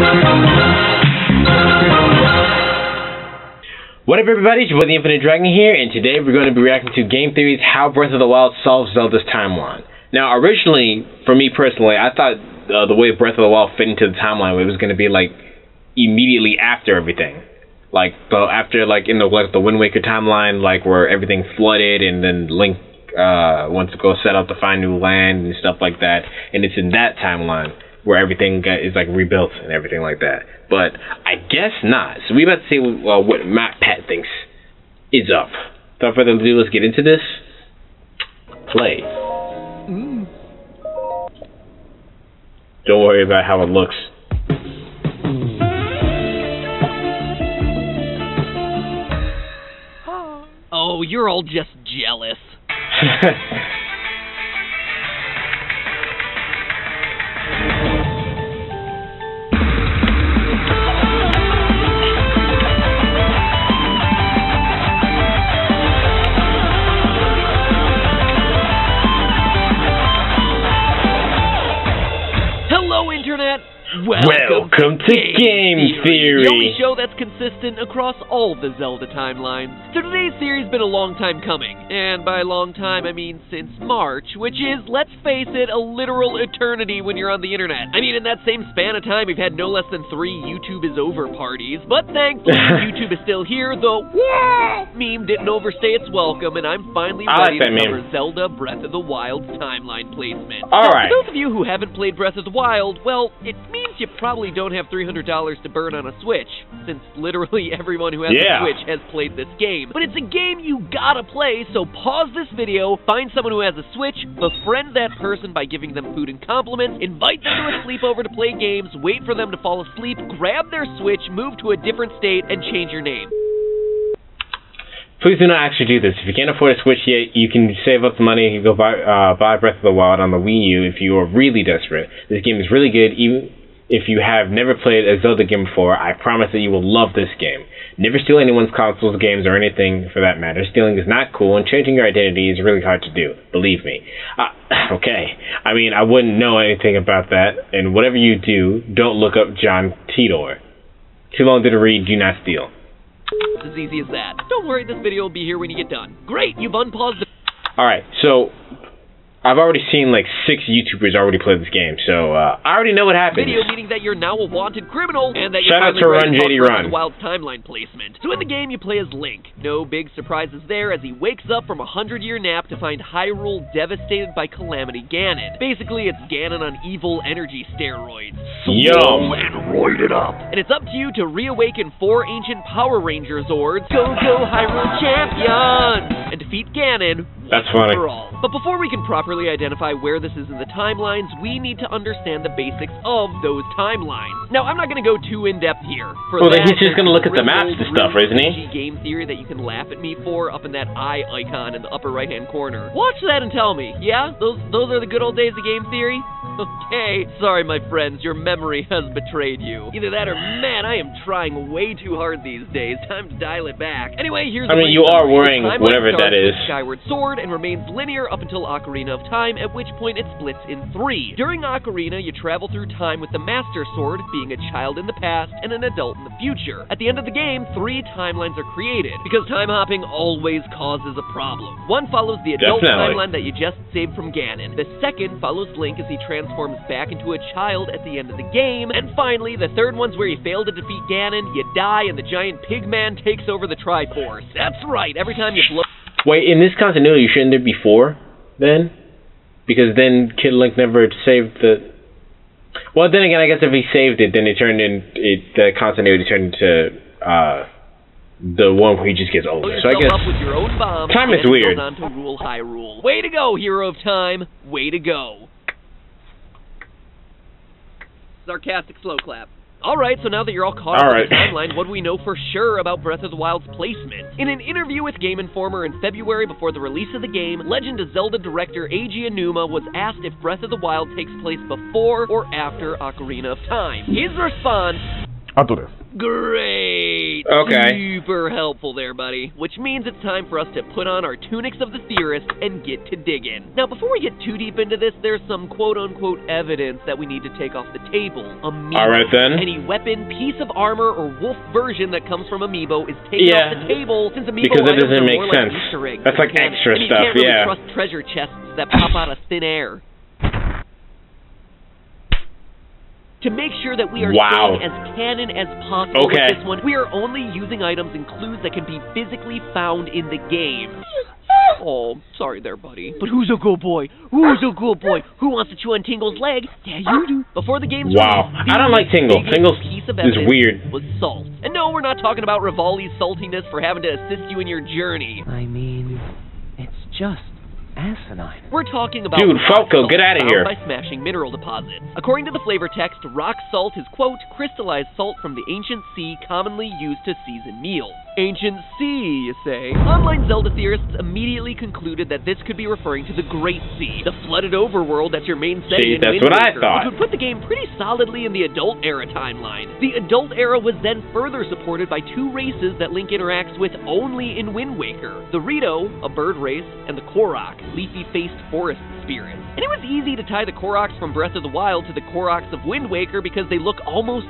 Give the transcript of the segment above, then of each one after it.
What up, everybody? It's your boy, the Infinite Dragon here, and today we're going to be reacting to Game Theory's How Breath of the Wild Solves Zelda's Timeline. Now, originally, for me personally, I thought the way Breath of the Wild fit into the timeline, it was going to be like immediately after everything, like in the Wind Waker timeline, like where everything flooded, and then Link wants to go set out to find new land and stuff like that, and it's in that timeline where everything is like rebuilt and everything like that. But I guess not. So we about to see what Matt Pat thinks is up. Without further ado, let's get into this. Play. Don't worry about how it looks. Oh, you're all just jealous. Internet, welcome to Game Theory, the only show that's consistent across all the Zelda timelines. So today's theory's been a long time coming, and by long time I mean since March, which is, let's face it, a literal eternity when you're on the internet. I mean, in that same span of time, we've had no less than 3 YouTube is over parties, but thankfully YouTube is still here. The meme didn't overstay its welcome, and I'm finally ready to cover Zelda Breath of the Wild's timeline placement. Alright. For those of you who haven't played Breath of the Wild, well, it means you probably don't have $300 to burn on a Switch, since literally everyone who has a Switch has played this game. But it's a game you gotta play, so pause this video, find someone who has a Switch, befriend that person by giving them food and compliments, invite them to a sleepover to play games, wait for them to fall asleep, grab their Switch, move to a different state, and change your name. Please do not actually do this. If you can't afford a Switch yet, you can save up the money and go buy Breath of the Wild on the Wii U if you are really desperate. This game is really good. Even if you have never played a Zelda game before, I promise that you will love this game. Never steal anyone's consoles, games, or anything for that matter. Stealing is not cool, and changing your identity is really hard to do. Believe me. Okay. I mean, I wouldn't know anything about that, and whatever you do, don't look up John Titor. Too long to read, do not steal. It's as easy as that. Don't worry, this video will be here when you get done. Great, you've unpaused the... Alright, so I've already seen like 6 YouTubers already play this game, so I already know what happens. Video meaning that you're now a wanted criminal, and that you're Shout out to Run JD Run. Wild's timeline placement. So in the game, you play as Link. No big surprises there, as he wakes up from a 100-year nap to find Hyrule devastated by Calamity Ganon. Basically, it's Ganon on evil energy steroids. Yum! And roided up. And it's up to you to reawaken 4 ancient Power Ranger Zords. Go, go, Hyrule champion! And defeat Ganon. That's funny. All. But before we can properly identify where this is in the timelines, we need to understand the basics of those timelines. Now, I'm not going to go too in-depth here. Well, then he's just going to look at the maps and stuff, isn't he? Game theory that you can laugh at me for up in that eye icon in the upper right-hand corner. Watch that and tell me, yeah? Those are the good old days of game theory? Okay, sorry my friends, your memory has betrayed you. Either that or, man, I am trying way too hard these days. Time to dial it back. Anyway, here's you are wearing whatever that is. Skyward Sword and remains linear up until Ocarina of Time, at which point it splits in 3. During Ocarina, you travel through time with the Master Sword, being a child in the past and an adult in the future. At the end of the game, 3 timelines are created, because time hopping always causes a problem. One follows the adult timeline that you just saved from Ganon. The second follows Link as he transforms back into a child at the end of the game. And finally, the third one's where you fail to defeat Ganon, you die, and the giant pig man takes over the Triforce. That's right, every time you blow... Wait, in this continuity, shouldn't there be 4, then? Because then Kid Link never saved the... Well, then again, I guess if he saved it, then the continuity turned into, the one where he just gets older. So I guess up with your own bomb time is weird. On to rule Hyrule. Way to go, hero of time. Way to go. Sarcastic slow clap. Alright, so now that you're all caught up in the timeline, what do we know for sure about Breath of the Wild's placement? In an interview with Game Informer in February before the release of the game, Legend of Zelda director Eiji Aonuma was asked if Breath of the Wild takes place before or after Ocarina of Time. His response... 後です。Great! Okay. Super helpful there, buddy. Which means it's time for us to put on our tunics of the theorist and get to digging. Now, before we get too deep into this, there's some quote-unquote evidence that we need to take off the table. Amiibo. Alright then. Any weapon, piece of armor, or wolf version that comes from Amiibo is taken off the table, since Amiibo because it items doesn't are make more sense. like Easter eggs. That's like extra stuff, you can't really yeah. trust treasure chests that pop out of thin air. To make sure that we are staying as canon as possible with this one, we are only using items and clues that can be physically found in the game. Oh, sorry there, buddy. But who's a good boy? Who's a good boy? Who wants to chew on Tingle's leg? Yeah, you do. Before the game's release, I don't like Tingle. Tingle is weird. Was salt. And no, we're not talking about Rivali's saltiness for having to assist you in your journey. I mean, it's just asinine. We're talking about Dude, Falco, get out of here. By smashing mineral deposits. According to the flavor text, rock salt is, quote, crystallized salt from the ancient sea commonly used to season meals. Ancient sea, you say? Online Zelda theorists immediately concluded that this could be referring to the Great Sea, the flooded overworld that's your main setting in Wind that's what I Waker, thought. which would put the game pretty solidly in the Adult Era timeline. The Adult Era was then further supported by two races that Link interacts with only in Wind Waker. The Rito, a bird race, and the Korok, leafy-faced forest spirits. And it was easy to tie the Koroks from Breath of the Wild to the Koroks of Wind Waker because they look almost...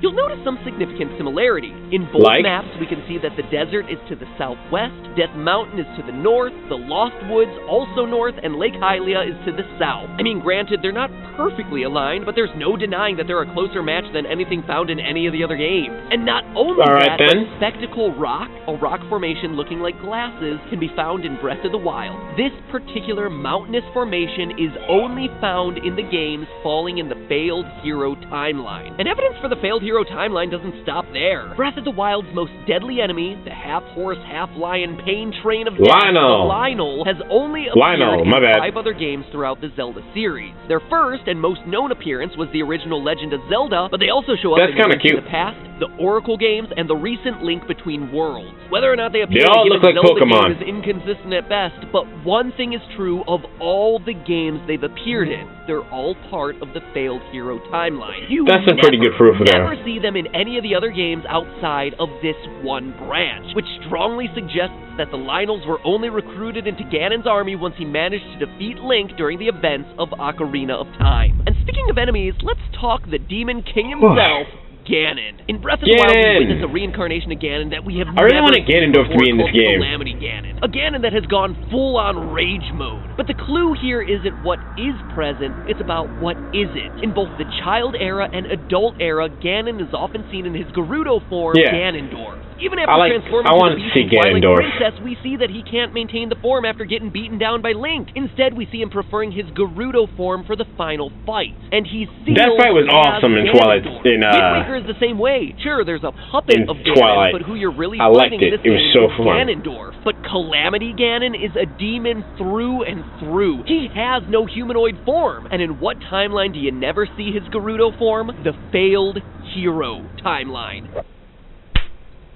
You'll notice some significant similarity. In both maps, we can see that the desert is to the southwest, Death Mountain is to the north, the Lost Woods also north, and Lake Hylia is to the south. I mean, granted, they're not perfectly aligned, but there's no denying that they're a closer match than anything found in any of the other games. And not only that, but Spectacle Rock, a rock formation looking like glasses, can be found in Breath of the Wild. This particular mountainous formation is only found in the games falling in the Failed Hero timeline. And evidence for the Failed Hero timeline doesn't stop there. Breath of the Wild's most deadly enemy, the half-horse, half-lion pain train of death, Lionel, has only appeared in 5 other games throughout the Zelda series. Their first and most known appearance was the original Legend of Zelda, but they also show up in the past, the Oracle games, and the recent Link Between Worlds. Whether or not they appear in a given Zelda game is inconsistent at best, but one thing is true of all the games they've appeared in. They're all part of the Failed Hero timeline. That's some pretty good proof there. Never see them in any of the other games outside of this one branch, which strongly suggests that the Lionels were only recruited into Ganon's army once he managed to defeat Link during the events of Ocarina of Time. And speaking of enemies, let's talk the Demon King himself, Ganon. In Breath of the Wild, we witness a reincarnation of Ganon that we have never really wanted Ganondorf to be in this game. Calamity Ganon. A Ganon that has gone full-on rage mode. But the clue here isn't what is present, it's about what isn't. In both the Child Era and Adult Era, Ganon is often seen in his Gerudo form, Ganondorf. Even after transforming to the beast in Twilight Princess, we see that he can't maintain the form after getting beaten down by Link. Instead, we see him preferring his Gerudo form for the final fight. And he's sealed. That fight was awesome in Twilight. Wind Waker is the same way. Sure, there's a puppet of Ganon, but who you're really fighting in this game is Ganondorf. But Calamity Ganon is a demon through and through. He has no humanoid form. And in what timeline do you never see his Gerudo form? The Failed Hero timeline.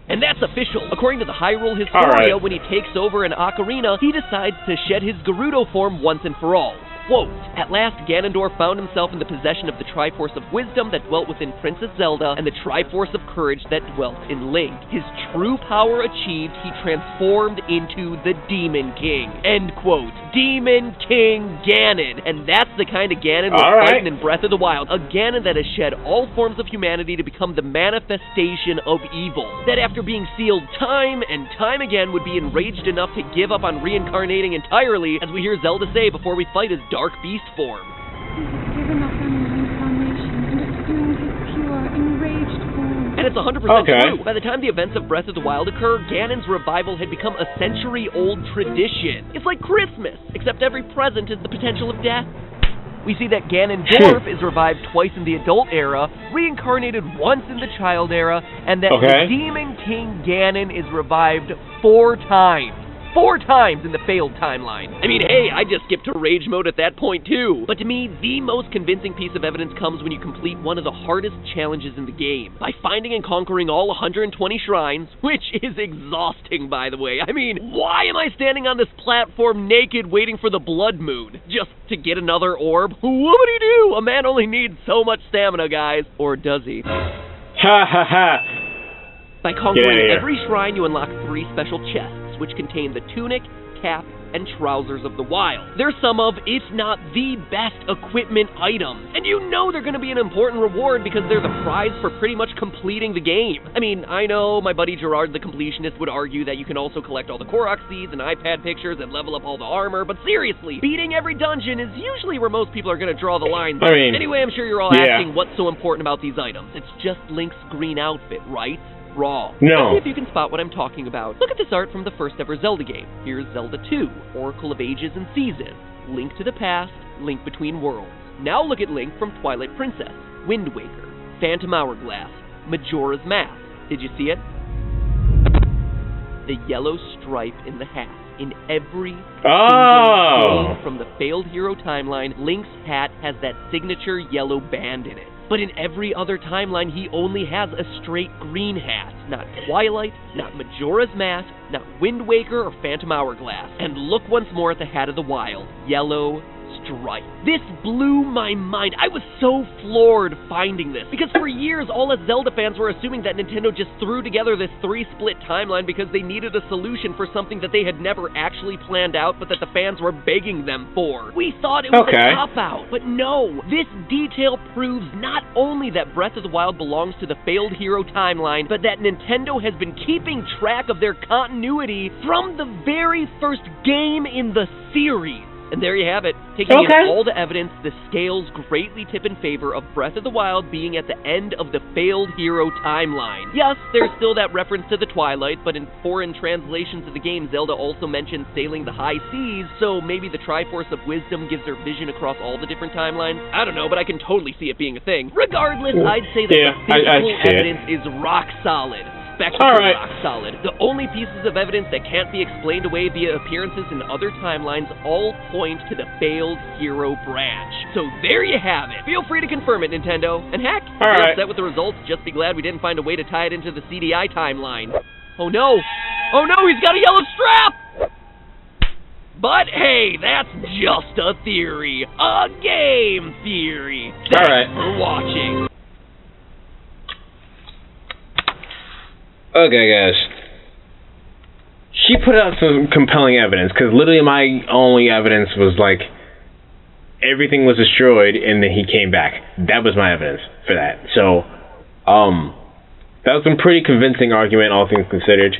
And that's official. According to the Hyrule Historia, when he takes over in Ocarina, he decides to shed his Gerudo form once and for all. Quote, at last Ganondorf found himself in the possession of the Triforce of Wisdom that dwelt within Princess Zelda and the Triforce of Courage that dwelt in Link. His true power achieved, he transformed into the Demon King. End quote. Demon King Ganon. And that's the kind of Ganon we're fighting in Breath of the Wild. A Ganon that has shed all forms of humanity to become the manifestation of evil. That after being sealed time and time again would be enraged enough to give up on reincarnating entirely, as we hear Zelda say before we fight his Dark Beast form. He has given up on reincarnation and assumed his pure, enraged form. And it's 100% true. By the time the events of Breath of the Wild occur, Ganon's revival had become a century-old tradition. It's like Christmas, except every present is the potential of death. We see that Ganondorf is revived twice in the Adult Era, reincarnated once in the Child Era, and that the Demon King Ganon is revived 4 times. 4 times in the failed timeline. I mean, hey, I just skipped to rage mode at that point too. But to me, the most convincing piece of evidence comes when you complete one of the hardest challenges in the game. By finding and conquering all 120 shrines, which is exhausting, by the way. I mean, why am I standing on this platform naked waiting for the blood moon? Just to get another orb? Whoopity-doo! A man only needs so much stamina, guys. Or does he? Ha ha ha! By conquering every shrine, you unlock 3 special chests, which contain the tunic, cap, and trousers of the wild. They're some of, if not the best equipment items. And you know they're going to be an important reward because they're the prize for pretty much completing the game. I mean, I know my buddy Gerard the completionist would argue that you can also collect all the Korok seeds and iPad pictures and level up all the armor, but seriously, beating every dungeon is usually where most people are going to draw the line. Anyway, I'm sure you're all asking what's so important about these items. It's just Link's green outfit, right? Wrong. No. Let's see if you can spot what I'm talking about. Look at this art from the first ever Zelda game. Here's Zelda 2, Oracle of Ages and Seasons, Link to the Past, Link Between Worlds. Now look at Link from Twilight Princess, Wind Waker, Phantom Hourglass, Majora's Mask. Did you see it? The yellow stripe in the hat. In every single game from the failed hero timeline, Link's hat has that signature yellow band in it. But in every other timeline, he only has a straight green hat. Not Twilight, not Majora's Mask, not Wind Waker or Phantom Hourglass. And look once more at the hat of the wild. Yellow stripe. This blew my mind. I was so floored finding this. Because for years, all us Zelda fans were assuming that Nintendo just threw together this 3-split timeline because they needed a solution for something that they had never actually planned out, but that the fans were begging them for. We thought it was a cop-out, but no. This detail proves not only that Breath of the Wild belongs to the failed hero timeline, but that Nintendo has been keeping track of their continuity from the very first game in the series. And there you have it. Taking in all the evidence, the scales greatly tip in favor of Breath of the Wild being at the end of the failed hero timeline. Yes, there's still that reference to the Twilight, but in foreign translations of the game, Zelda also mentions sailing the high seas, so maybe the Triforce of Wisdom gives her vision across all the different timelines. I don't know, but I can totally see it being a thing. Regardless, I'd say that the physical evidence is rock solid. Rock solid. The only pieces of evidence that can't be explained away via appearances in other timelines all point to the failed hero branch. So there you have it. Feel free to confirm it, Nintendo. And heck, if you're upset with the results, just be glad we didn't find a way to tie it into the CDI timeline. Oh no! Oh no, he's got a yellow strap! But hey, that's just a theory. A game theory. Thanks for watching. Okay, guys. She put out some compelling evidence, because literally my only evidence was like, everything was destroyed and then he came back. That was my evidence for that. So, that was a pretty convincing argument, all things considered.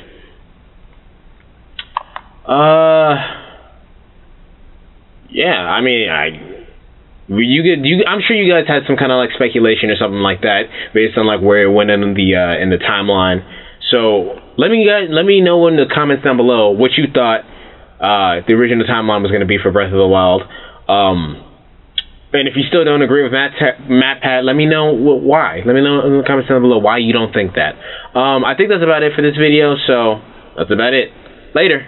Yeah, I mean, I'm sure you guys had some kind of like speculation or something like that based on like where it went in the timeline. So let me know in the comments down below what you thought the original timeline was going to be for Breath of the Wild. And if you still don't agree with MatPat, let me know why. Let me know in the comments down below why you don't think that. I think that's about it for this video. So that's about it. Later.